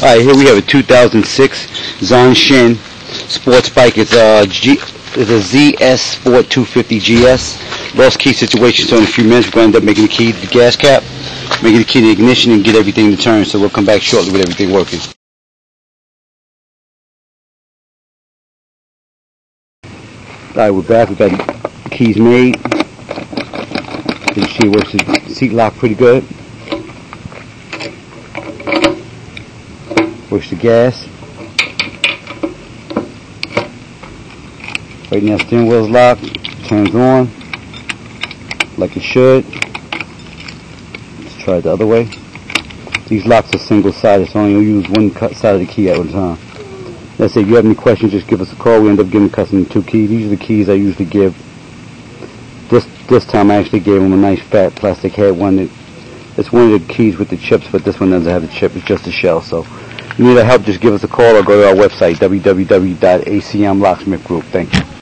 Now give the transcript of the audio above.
Alright, here we have a 2006 ZongShen Sports Bike. It's a ZS Sport 250 GS. Lost key situation, so in a few minutes we're going to end up making the key to the gas cap, making the key to the ignition, and get everything to turn. So we'll come back shortly with everything working. Alright, we're back. We've got the keys made. You can see it works the seat lock pretty good. Push the gas. Right now steering wheel's locked. Turns on like it should. Let's try it the other way. These locks are single-sided, so only use one side of the key at one time. That's it. If you have any questions, just give us a call. We end up giving the customer 2 keys. These are the keys I usually give. This time I actually gave them a nice fat plastic head one. It's one of the keys with the chips, but this one doesn't have the chip. It's just a shell. So if you need help, just give us a call or go to our website, www.acmlocksmithgroup. Thank you.